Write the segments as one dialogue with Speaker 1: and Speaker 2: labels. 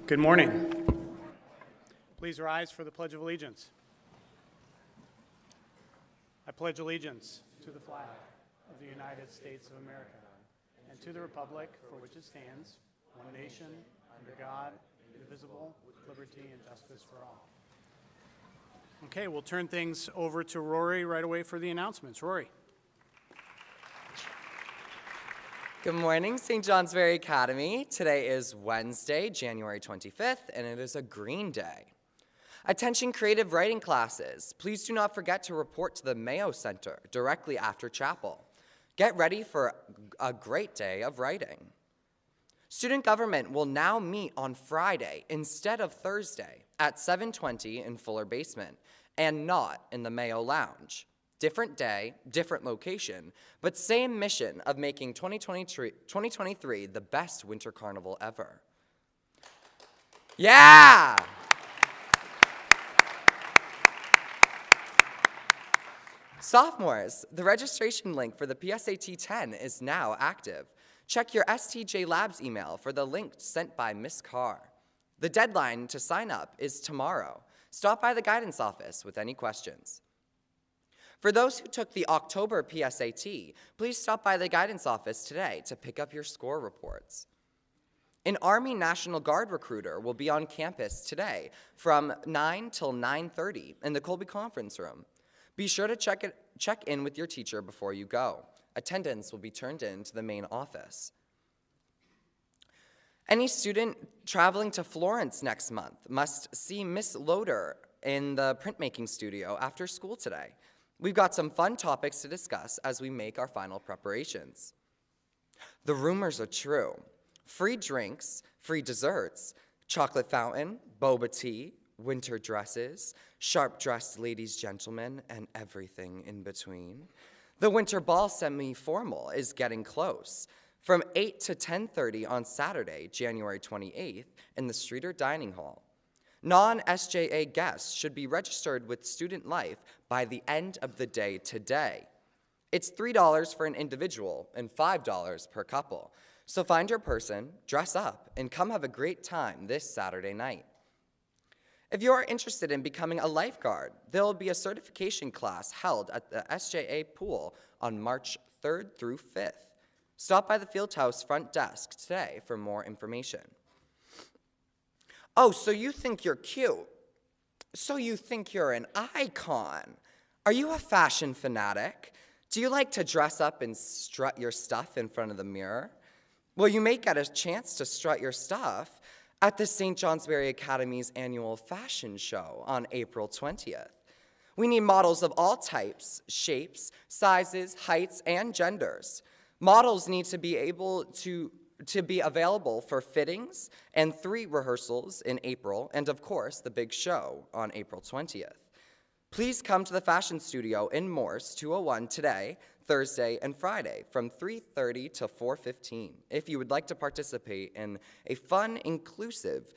Speaker 1: Good morning. Please rise for the Pledge of Allegiance. I pledge allegiance to the flag of the United States of America and to the republic for which it stands, one nation, under God, indivisible, with liberty and justice for all. Okay, we'll turn things over to Rory right away for the announcements. Rory.
Speaker 2: Good morning, St. Johnsbury Academy. Today is Wednesday, January 25th, and it is a green day. Attention creative writing classes, please do not forget to report to the Mayo Center directly after chapel. Get ready for a great day of writing. Student government will now meet on Friday instead of Thursday at 7:20 in Fuller Basement and not in the Mayo Lounge. Different day, different location, but same mission of making 2023 the best winter carnival ever. Yeah! Sophomores, the registration link for the PSAT 10 is now active. Check your STJ Labs email for the link sent by Ms. Carr. The deadline to sign up is tomorrow. Stop by the guidance office with any questions. For those who took the October PSAT, please stop by the guidance office today to pick up your score reports. An Army National Guard recruiter will be on campus today from 9 till 9:30 in the Colby Conference Room. Be sure to check in with your teacher before you go. Attendance will be turned in to the main office. Any student traveling to Florence next month must see Miss Loader in the printmaking studio after school today. We've got some fun topics to discuss as we make our final preparations. The rumors are true. Free drinks, free desserts, chocolate fountain, boba tea, winter dresses, sharp-dressed ladies, gentlemen, and everything in between. The winter ball semi-formal is getting close. From 8 to 10:30 on Saturday, January 28th, in the Streeter Dining Hall. Non-SJA guests should be registered with Student Life by the end of the day today. It's $3 for an individual and $5 per couple. So find your person, dress up, and come have a great time this Saturday night. If you are interested in becoming a lifeguard, there will be a certification class held at the SJA pool on March 3rd through 5th. Stop by the Fieldhouse front desk today for more information. Oh, so you think you're cute. So you think you're an icon. Are you a fashion fanatic? Do you like to dress up and strut your stuff in front of the mirror? Well, you may get a chance to strut your stuff at the St. Johnsbury Academy's annual fashion show on April 20th. We need models of all types, shapes, sizes, heights, and genders. Models need to be able to be available for fittings and 3 rehearsals in April, and of course, the big show on April 20th. Please come to the Fashion Studio in Morse 201 today, Thursday, and Friday from 3:30 to 4:15 if you would like to participate in a fun, inclusive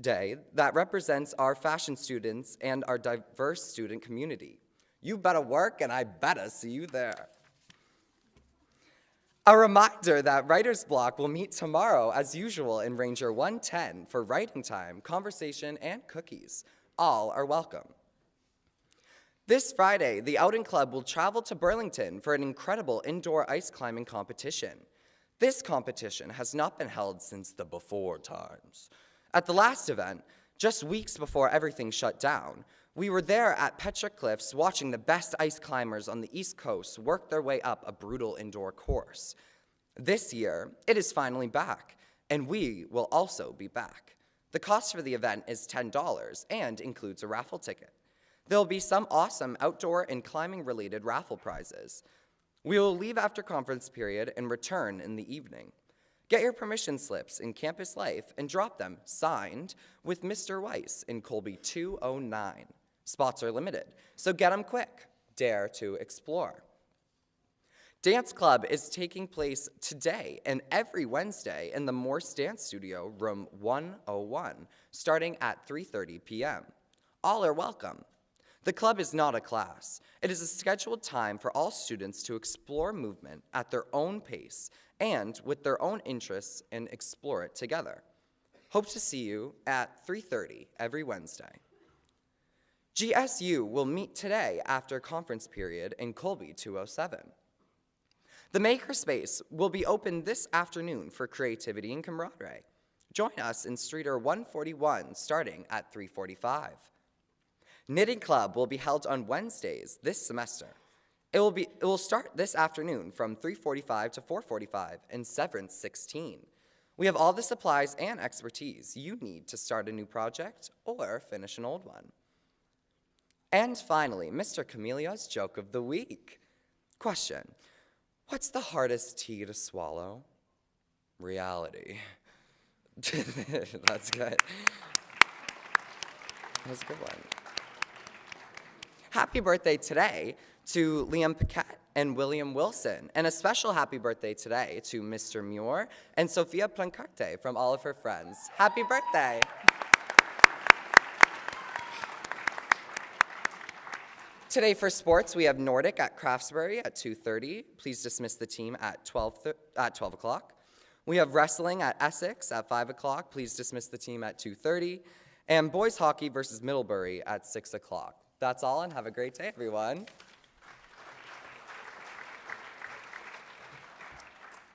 Speaker 2: day that represents our fashion students and our diverse student community. You better work, and I better see you there. A reminder that Writer's Block will meet tomorrow as usual in Ranger 110 for writing time, conversation, and cookies. All are welcome. This Friday, the Outing Club will travel to Burlington for an incredible indoor ice climbing competition. This competition has not been held since the before times. At the last event, just weeks before everything shut down, we were there at Petra Cliffs watching the best ice climbers on the East Coast work their way up a brutal indoor course. This year, it is finally back, and we will also be back. The cost for the event is $10 and includes a raffle ticket. There will be some awesome outdoor and climbing-related raffle prizes. We will leave after conference period and return in the evening. Get your permission slips in Campus Life and drop them, signed, with Mr. Weiss in Colby 209. Spots are limited, so get them quick. Dare to explore. Dance Club is taking place today and every Wednesday in the Morse Dance Studio, room 101, starting at 3:30 p.m. All are welcome. The club is not a class. It is a scheduled time for all students to explore movement at their own pace and with their own interests and explore it together. Hope to see you at 3:30 every Wednesday. GSU will meet today after conference period in Colby 207. The Makerspace will be open this afternoon for creativity and camaraderie. Join us in Streeter 141 starting at 3:45. Knitting Club will be held on Wednesdays this semester. It will start this afternoon from 3:45 to 4:45 in Severance 16. We have all the supplies and expertise you need to start a new project or finish an old one. And finally, Mr. Camelia's joke of the week. Question: what's the hardest tea to swallow? Reality. That's good. That's a good one. Happy birthday today to Liam Paquette and William Wilson, and a special happy birthday today to Mr. Muir and Sophia Plancarte from all of her friends. Happy birthday. Today for sports, we have Nordic at Craftsbury at 2:30. Please dismiss the team at 12 o'clock. We have wrestling at Essex at 5 o'clock. Please dismiss the team at 2:30. And boys hockey versus Middlebury at 6 o'clock. That's all, and have a great day, everyone.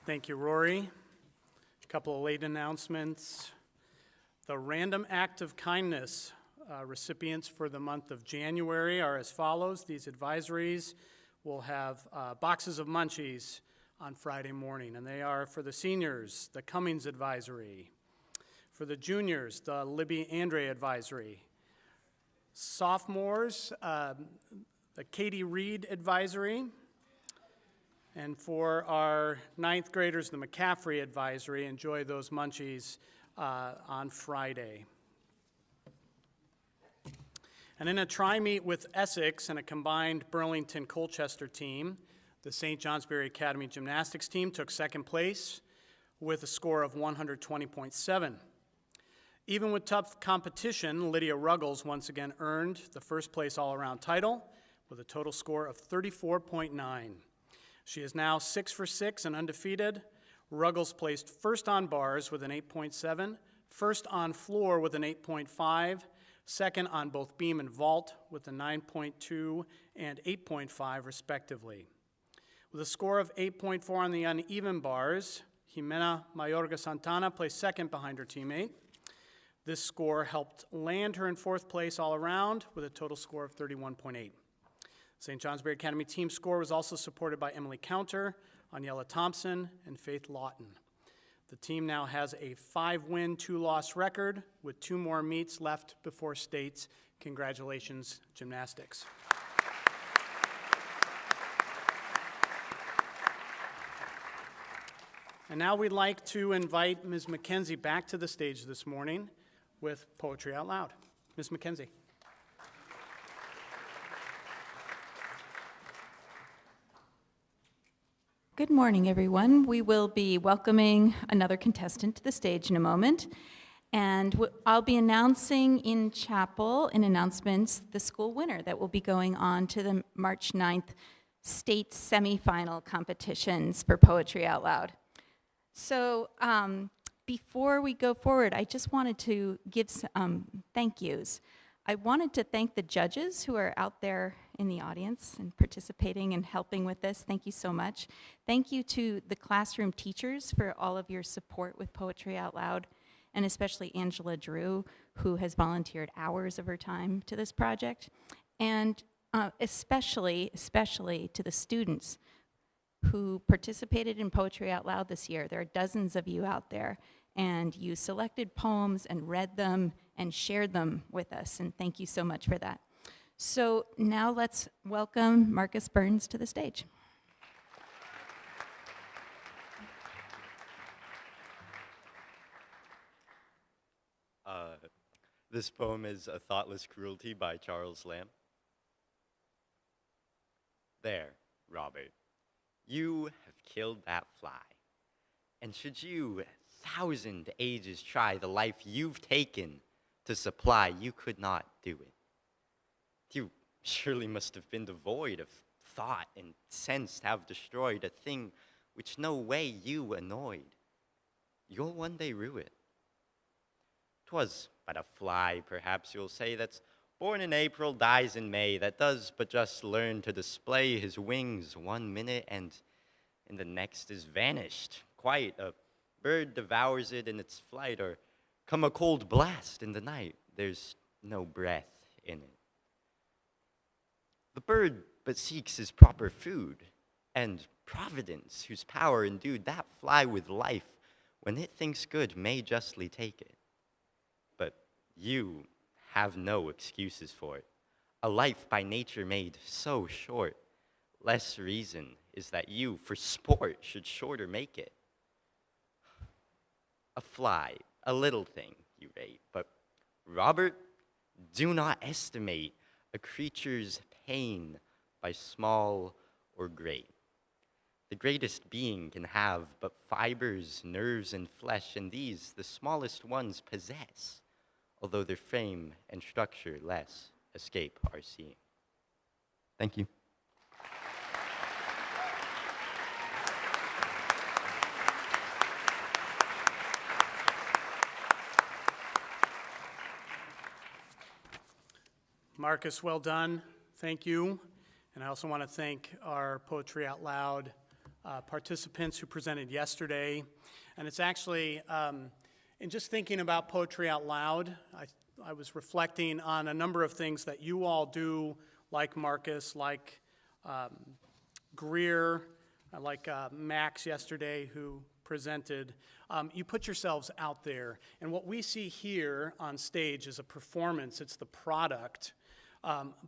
Speaker 1: Thank you, Rory. A couple of late announcements. The Random Act of Kindness recipients for the month of January are as follows. These advisories will have boxes of munchies on Friday morning, and they are for the seniors, the Cummings Advisory; for the juniors, the Libby Andre Advisory; sophomores, the Katie Reed Advisory; and for our ninth graders, the McCaffrey Advisory. Enjoy those munchies on Friday. And in a tri-meet with Essex and a combined Burlington-Colchester team, the St. Johnsbury Academy gymnastics team took second place with a score of 120.7. Even with tough competition, Lydia Ruggles once again earned the first place all-around title with a total score of 34.9. She is now 6 for 6 and undefeated. Ruggles placed first on bars with an 8.7, first on floor with an 8.5, second on both beam and vault with a 9.2 and 8.5 respectively. With a score of 8.4 on the uneven bars, Jimena Mayorga Santana placed second behind her teammate. This score helped land her in fourth place all around with a total score of 31.8. St. Johnsbury Academy team score was also supported by Emily Counter, Aniela Thompson, and Faith Lawton. The team now has a 5-win, 2-loss record with 2 more meets left before states. Congratulations, gymnastics. And now we'd like to invite Ms. McKenzie back to the stage this morning with Poetry Out Loud. Ms. McKenzie.
Speaker 3: Good morning, everyone. We will be welcoming another contestant to the stage in a moment. And I'll be announcing in chapel, in announcements, the school winner that will be going on to the March 9th state semifinal competitions for Poetry Out Loud. So before we go forward, I just wanted to give some thank yous. I wanted to thank the judges who are out there in the audience and participating and helping with this. Thank you so much. Thank you to the classroom teachers for all of your support with Poetry Out Loud, and especially Angela Drew, who has volunteered hours of her time to this project. And especially to the students who participated in Poetry Out Loud this year. There are dozens of you out there, and you selected poems and read them and shared them with us, and thank you so much for that. So now let's welcome Marcus Burns to the stage.
Speaker 4: This poem is A Thoughtless Cruelty by Charles Lamb. There, Robert, you have killed that fly. And should you 1,000 ages try the life you've taken to supply, you could not do it. You surely must have been devoid of thought and sense to have destroyed a thing which no way you annoyed. You'll one day rue it. 'Twas but a fly, perhaps you'll say, that's born in April, dies in May, that does but just learn to display his wings 1 minute, and in the next is vanished. Quite a bird devours it in its flight, or come a cold blast in the night, there's no breath in it. The bird but seeks his proper food, and Providence, whose power endued that fly with life, when it thinks good, may justly take it. But you have no excuses for it. A life by nature made so short, less reason is that you, for sport, should shorter make it. A fly, a little thing, you rate, but Robert, do not estimate a creature's pain by small or great. The greatest being can have but fibers, nerves, and flesh, and these the smallest ones possess, although their frame and structure less escape our seeing. Thank you.
Speaker 1: Marcus, well done. Thank you. And I also want to thank our Poetry Out Loud participants who presented yesterday. And it's actually, in just thinking about Poetry Out Loud, I was reflecting on a number of things that you all do, like Marcus, like Greer, like Max yesterday who presented. You put yourselves out there. And what we see here on stage is a performance. It's the product.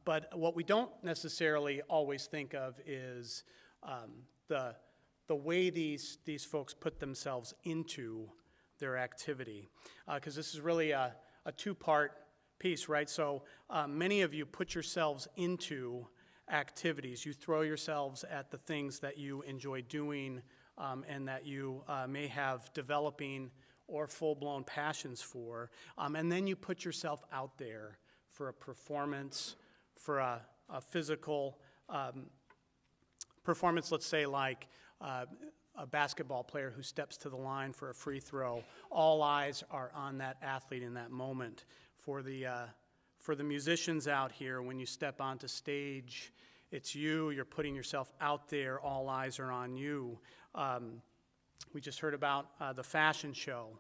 Speaker 1: But what we don't necessarily always think of is the way these folks put themselves into their activity. Because this is really a two-part piece, right? So many of you put yourselves into activities. You throw yourselves at the things that you enjoy doing and that you may have developing or full-blown passions for. And then you put yourself out there for a performance, for a physical performance, let's say like a basketball player who steps to the line for a free throw. All eyes are on that athlete in that moment. For the musicians out here, when you step onto stage, it's you, you're putting yourself out there, all eyes are on you. We just heard about the fashion show,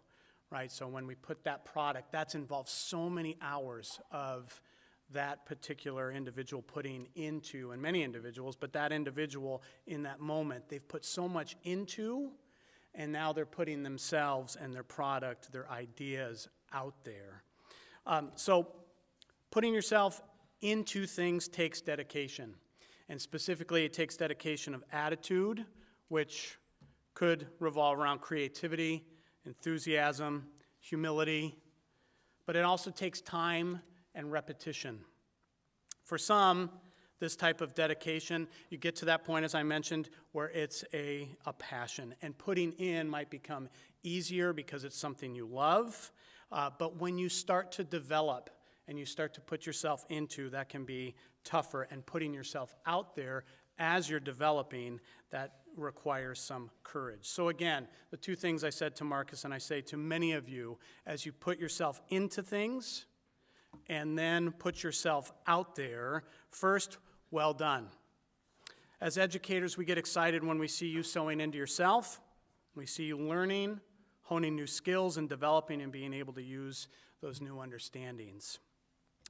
Speaker 1: right? So when we put that product, that's involved so many hours of that particular individual putting into, and many individuals, but that individual in that moment, they've put so much into, and now they're putting themselves and their product, their ideas out there. So putting yourself into things takes dedication, and specifically it takes dedication of attitude, which could revolve around creativity, enthusiasm, humility, but it also takes time and repetition. For some, this type of dedication, you get to that point, as I mentioned, where it's a passion. And putting in might become easier because it's something you love. But when you start to develop and you start to put yourself into, that can be tougher. And putting yourself out there as you're developing, that requires some courage. So again, the two things I said to Marcus and I say to many of you, as you put yourself into things, and then put yourself out there, first, well done. As educators, we get excited when we see you sewing into yourself. We see you learning, honing new skills, and developing and being able to use those new understandings.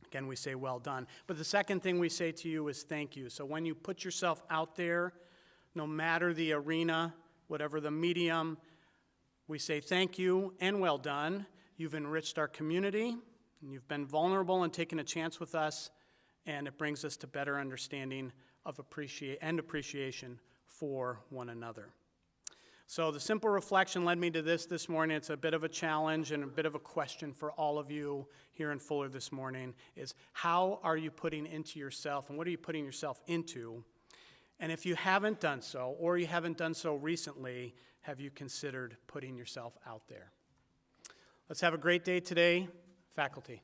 Speaker 1: Again, we say well done. But the second thing we say to you is thank you. So when you put yourself out there, no matter the arena, whatever the medium, we say thank you and well done. You've enriched our community. And you've been vulnerable and taken a chance with us, and it brings us to better understanding of appreciation for one another. So the simple reflection led me to this morning. It's a bit of a challenge and a bit of a question for all of you here in Fuller this morning, is how are you putting into yourself, and what are you putting yourself into? And if you haven't done so, or you haven't done so recently, have you considered putting yourself out there? Let's have a great day today. Faculty.